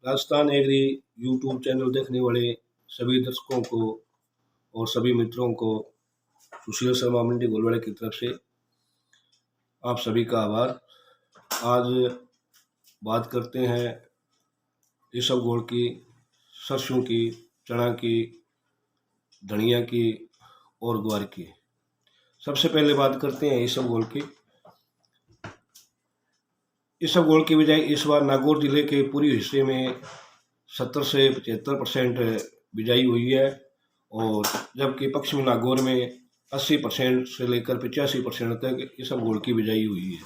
Rajasthan agree YouTube channel देखने वाले सभी दर्शकों को और सभी मित्रों को सुशील शर्मा मंडी गोलवाड़े की तरफ से आप सभी का आभार। आज बात करते हैं इसबगोल की, सरसों की, चना की, धनिया की और ग्वार की। सबसे पहले बात करते हैं इसबगोल की। इसबगोल की बिजाई इस बार नागौर जिले के पूरी हिस्से में 70 से 75% बिजाई हुई है और जबकि पश्चिमी नागौर में 80% से लेकर 85% तक इसबगोल की बिजाई हुई है।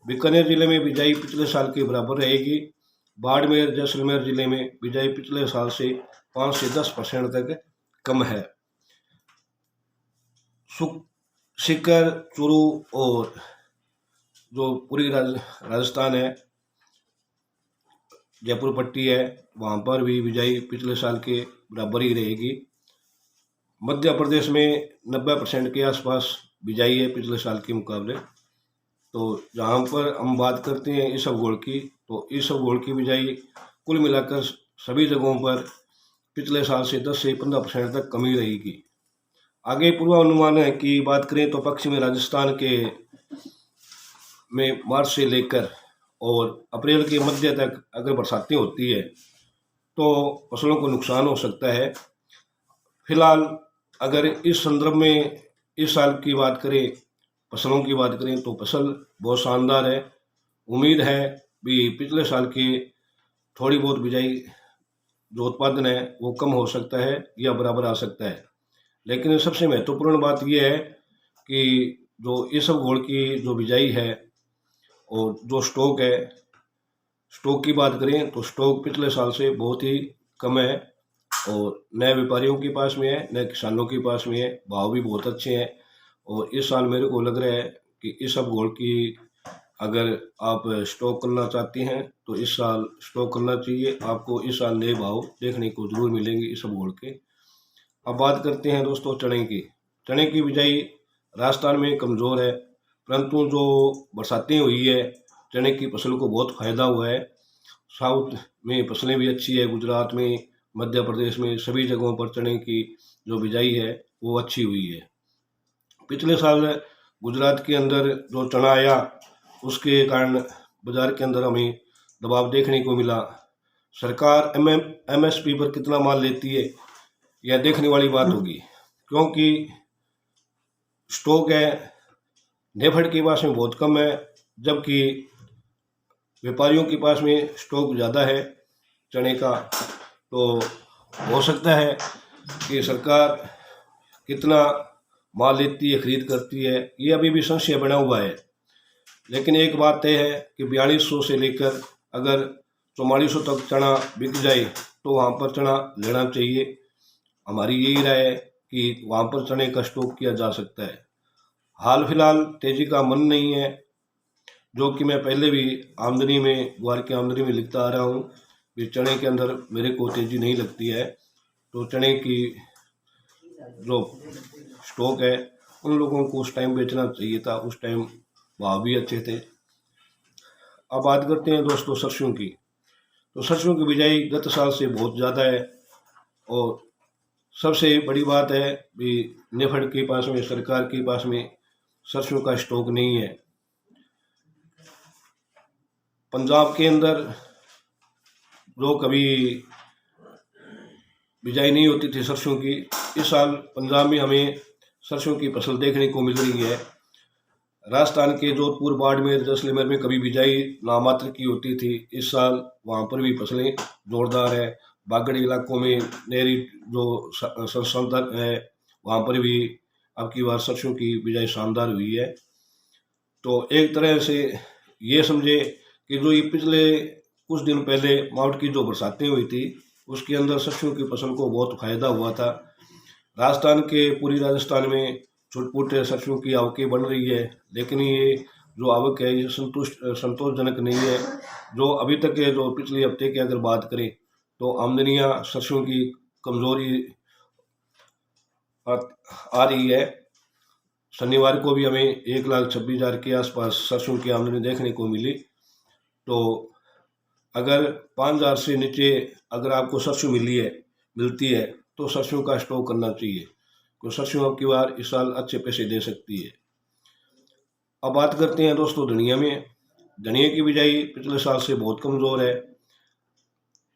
बीकानेर जिले में बिजाई पिछले साल के बराबर रहेगी। बाड़मेर, जैसलमेर जिले में बिजाई पिछले साल से 5 से 10% तक कम है। सीकर, चूरू और जो पूरी राजस्थान है, जयपुर पट्टी है, वहाँ पर भी बिजाई पिछले साल के बराबर ही रहेगी। मध्य प्रदेश में 90% के आसपास बिजाई है पिछले साल के मुकाबले। तो जहाँ पर हम बात करते हैं इसबगोल की, तो इसबगोल की बिजाई कुल मिलाकर सभी जगहों पर पिछले साल से 10 से 15% तक कमी रहेगी। आगे पूर्वानुमान है कि बात करें तो पश्चिमी राजस्थान के में मार्च से लेकर और अप्रैल के मध्य तक अगर बरसातें होती है तो फसलों को नुकसान हो सकता है। फिलहाल अगर इस संदर्भ में इस साल की बात करें, फसलों की बात करें, तो फसल बहुत शानदार है। उम्मीद है भी पिछले साल की थोड़ी बहुत बिजाई जो उत्पादन है वो कम हो सकता है या बराबर आ सकता है। लेकिन सबसे महत्वपूर्ण बात यह है कि जो इसबगोल की जो बिजाई है और जो स्टॉक है, स्टॉक की बात करें तो स्टॉक पिछले साल से बहुत ही कम है और नए व्यापारियों के पास में है, नए किसानों के पास में है। भाव भी बहुत अच्छे हैं और इस साल मेरे को लग रहा है कि इसबगोल की अगर आप स्टॉक करना चाहते हैं तो इस साल स्टॉक करना चाहिए। आपको इस साल नए भाव देखने को जरूर मिलेंगे इसबगोल के। अब बात करते हैं दोस्तों चने की। चने की बिजाई राजस्थान में कमज़ोर है, परंतु जो बरसातें हुई है चने की फसल को बहुत फायदा हुआ है। साउथ में फसलें भी अच्छी है, गुजरात में, मध्य प्रदेश में, सभी जगहों पर चने की जो बिजाई है वो अच्छी हुई है। पिछले साल गुजरात के अंदर जो चना आया उसके कारण बाजार के अंदर हमें दबाव देखने को मिला। सरकार MSP पर कितना माल लेती है यह देखने वाली बात होगी, क्योंकि स्टॉक है नेफेड के पास में बहुत कम है, जबकि व्यापारियों के पास में स्टॉक ज़्यादा है चने का। तो हो सकता है कि सरकार कितना माल लेती है, खरीद करती है, ये अभी भी संशय बना हुआ है। लेकिन एक बात तय है कि 4200 से लेकर अगर 4400 तक चना बिक जाए तो वहाँ पर चना लेना चाहिए। हमारी यही राय है कि वहाँ पर चने का स्टॉक किया जा सकता है। हाल फिलहाल तेजी का मन नहीं है, जो कि मैं पहले भी आमदनी में, ग्वार की आमदनी में लिखता आ रहा हूँ कि चने के अंदर मेरे को तेजी नहीं लगती है। तो चने की जो स्टॉक है उन लोगों को उस टाइम बेचना चाहिए था, उस टाइम भाव भी अच्छे थे। अब बात करते हैं दोस्तों सरसों की। तो सरसों की बिजाई गत साल से बहुत ज़्यादा है और सबसे बड़ी बात है भी नेफेड के पास में, सरकार के पास में सरसों का स्टॉक नहीं है। पंजाब के अंदर जो कभी बिजाई नहीं होती थी सरसों की, इस साल पंजाब में हमें सरसों की फसल देखने को मिल रही है। राजस्थान के जोधपुर, बाड़मेर, जैसलमेर में कभी बिजाई नामात्र की होती थी, इस साल वहाँ पर भी फसलें जोरदार है। बागड़ी इलाकों में नहरी जो संसद है वहाँ पर भी अब की बार सरसों की बिजाई शानदार हुई है। तो एक तरह से ये समझे कि जो ये पिछले कुछ दिन पहले मावठ की जो बरसातें हुई थी उसके अंदर सरसों की फसल को बहुत फायदा हुआ था। राजस्थान के, पूरी राजस्थान में छुटपुट सरसों की आवकें बढ़ रही है, लेकिन ये जो आवक है ये संतोषजनक नहीं है। जो अभी तक के जो पिछले हफ्ते की अगर बात करें तो आमदनियाँ सरसों की कमज़ोरी आ रही है। शनिवार को भी हमें 1,26,000 के आसपास सरसों की आमदनी देखने को मिली। तो अगर 5,000 से नीचे अगर आपको सरसों मिलती है तो सरसों का स्टॉक करना चाहिए, तो सरसों अब की बार इस साल अच्छे पैसे दे सकती है। अब बात करते हैं दोस्तों धनिया में। धनिया की बिजाई पिछले साल से बहुत कमज़ोर है।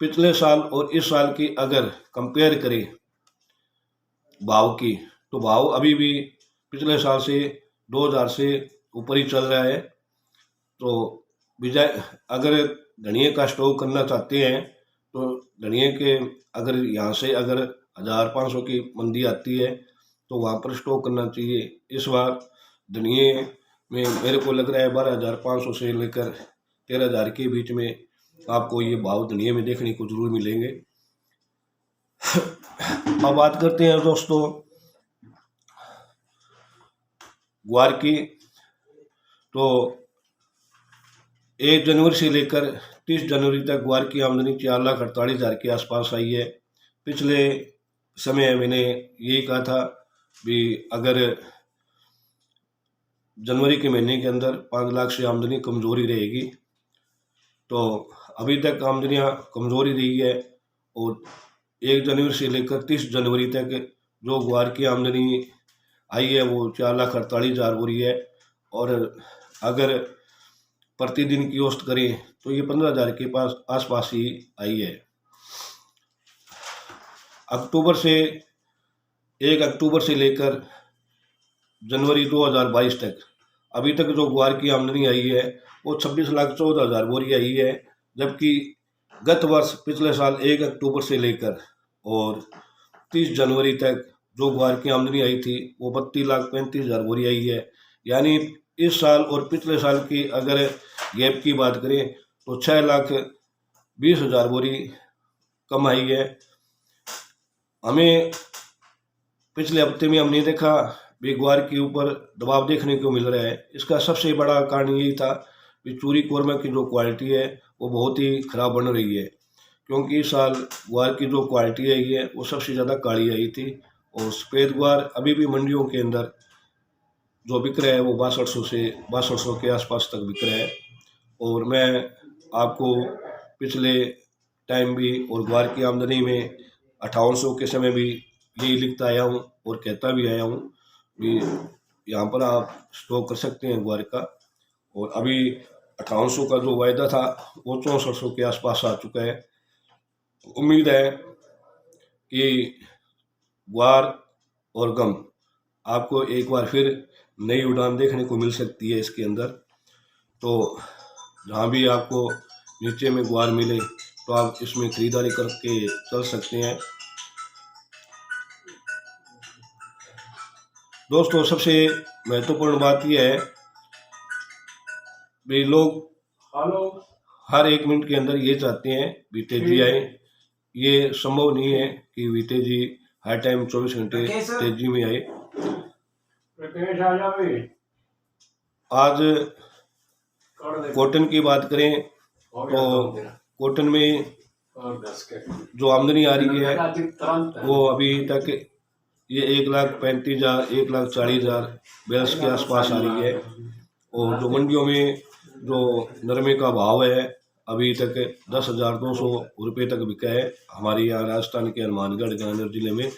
पिछले साल और इस साल की अगर कंपेयर करें भाव की, तो भाव अभी भी पिछले साल से 2,000 से ऊपर ही चल रहा है। तो बिजाई अगर धनिया का स्टॉक करना चाहते हैं तो धनिया के अगर यहाँ से अगर 1,500 की मंदी आती है तो वहाँ पर स्टॉक करना चाहिए। इस बार धनिया में मेरे को लग रहा है 12,500 से लेकर 13,000 के बीच में आपको ये भाव धनिया में देखने को जरूर मिलेंगे। अब बात करते हैं दोस्तों ग्वार की। तो 1 जनवरी से लेकर 30 जनवरी तक ग्वार की आमदनी 4,48,000 के आसपास आई है। पिछले समय मैंने यही कहा था भी अगर जनवरी के महीने के अंदर 5 लाख से आमदनी कमज़ोरी रहेगी, तो अभी तक आमदनियाँ कमज़ोरी रही है। और 1 जनवरी से लेकर 30 जनवरी तक जो ग्वार की आमदनी आई है वो 4,48,000 हो रही है। और अगर प्रतिदिन की औसत करें तो ये 15,000 के पास आसपास ही आई है। अक्टूबर से 1 अक्टूबर से लेकर जनवरी 2022 तक अभी तक जो ग्वार की आमदनी आई है वो 26,14,000 बोरी आई है। जबकि गत वर्ष पिछले साल 1 अक्टूबर से लेकर और 30 जनवरी तक जो ग्वार की आमदनी आई थी वो 32,35,000 बोरी आई है। यानी इस साल और पिछले साल की अगर गैप की बात करें तो 6,20,000 बोरी कम आई है। हमें पिछले हफ्ते में हमने देखा भी ग्वार के ऊपर दबाव देखने को मिल रहा है। इसका सबसे बड़ा कारण यही था कि चूरी कोरमा की जो क्वालिटी है वो बहुत ही ख़राब बन रही है, क्योंकि इस साल ग्वार की जो क्वालिटी आई है वो सबसे ज़्यादा काली आई थी। और सफ़ेद ग्वार अभी भी मंडियों के अंदर जो बिक रहा है वो 6200 के आसपास तक बिक रहा है। और मैं आपको पिछले टाइम भी और ग्वार की आमदनी में 5800 के समय भी यही लिखता आया हूँ और कहता भी आया हूँ भी यहाँ पर आप स्टॉक कर सकते हैं ग्वार का। और अभी 5800 का जो वायदा था वो 6400 के आसपास आ चुका है। उम्मीद है कि ग्वार और गम आपको एक बार फिर नई उड़ान देखने को मिल सकती है इसके अंदर। तो जहाँ भी आपको नीचे में ग्वार मिले तो आप इसमें खरीदारी करके चल सकते हैं। दोस्तों सबसे महत्वपूर्ण बात यह है भी लोग हर 1 मिनट के अंदर ये चाहते हैं भी तेजी आए। ये संभव नहीं है कि भी तेजी हर टाइम 24 घंटे तेजी में आए। आज कॉटन की बात करें तो कॉटन में जो आमदनी आ रही है वो अभी तक ये 1,35,000 1,40,000 बैल्स के आसपास आ रही है। और जो मंडियों में जो नरमे का भाव है अभी तक 10,200 रुपये तक बिका है हमारे यहाँ राजस्थान के हनुमानगढ़ गांधीनगर जिले में।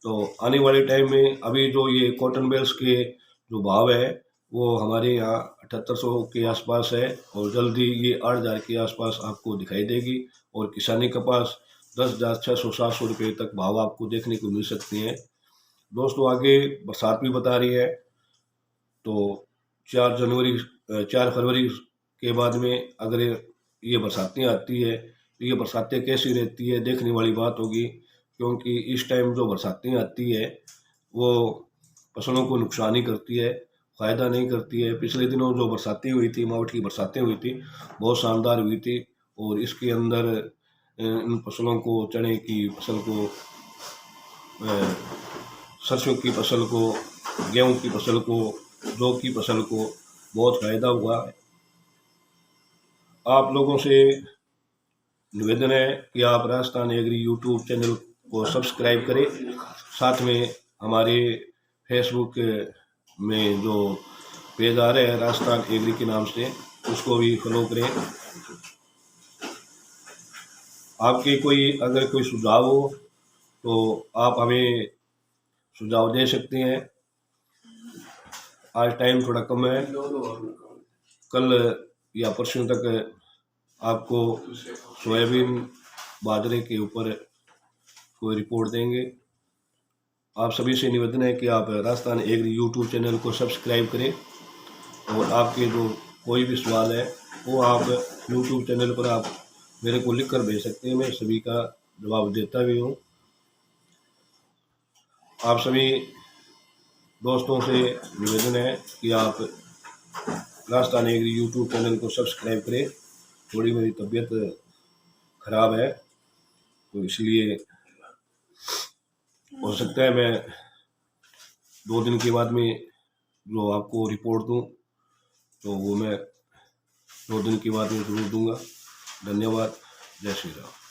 तो आने वाले टाइम में अभी जो ये कॉटन बैल्स के जो भाव है वो हमारे यहाँ 7,800 के आसपास है और जल्दी ये 8,000 के आसपास आपको दिखाई देगी। और किसानी कपास 10,600-700 रुपये तक भाव आपको देखने को मिल सकते हैं। दोस्तों आगे बरसात भी बता रही है, तो 4 फरवरी के बाद में अगर ये बरसातें आती है तो ये बरसातें कैसी रहती है देखने वाली बात होगी। क्योंकि इस टाइम जो बरसातें आती है वो फसलों को नुकसान ही करती है, फ़ायदा नहीं करती है। पिछले दिनों जो बरसातें हुई थी, मावठ की बरसातें हुई थी, बहुत शानदार हुई थी। और इसके अंदर इन फसलों को, चने की फसल को, सरसों की फसल को, गेहूं की फसल को, जौ की फसल को बहुत फ़ायदा हुआ। आप लोगों से निवेदन है कि आप राजस्थान एग्री यूट्यूब चैनल को सब्सक्राइब करें, साथ में हमारे फेसबुक में जो पेज आ रहे हैं राजस्थान एग्री के नाम से उसको भी फॉलो करें। आपके कोई अगर कोई सुझाव हो तो आप हमें सुझाव दे सकते हैं। आज टाइम थोड़ा कम है, कल या परसों तक आपको सोयाबीन बाजरे के ऊपर कोई रिपोर्ट देंगे। आप सभी से निवेदन है कि आप राजस्थान एग्री यूट्यूब चैनल को सब्सक्राइब करें और आपके जो कोई भी सवाल है वो आप यूट्यूब चैनल पर आप मेरे को लिख कर भेज सकते हैं, मैं सभी का जवाब देता भी हूँ। आप सभी दोस्तों से निवेदन है कि आप राजस्थान एग्री यूट्यूब चैनल को सब्सक्राइब करें। थोड़ी मेरी तबीयत खराब है तो इसलिए हो सकता है मैं 2 दिन के बाद में जो आपको रिपोर्ट दूं तो वो मैं 2 दिन के बाद में जरूर दूंगा। धन्यवाद। जय श्री राम।